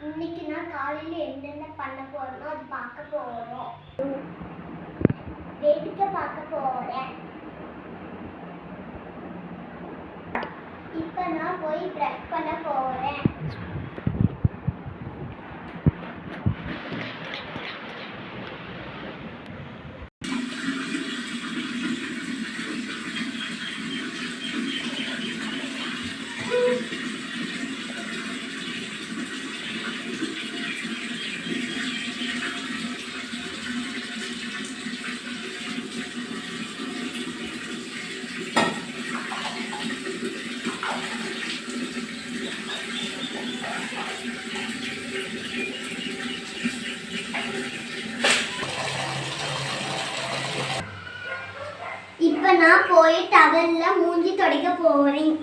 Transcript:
இன்னைக்கு நான் காலையில் என்னென்ன பண்ண போறேனோ அது பார்க்க போகிறோம். வேடிக்கை பார்க்க போகிறேன். இப்போ நான் போய் ப்ரஷ் பண்ண போகிறேன். இப்போ நான் போய் டவல்ல மூஞ்சி துடைக்க போறேன்.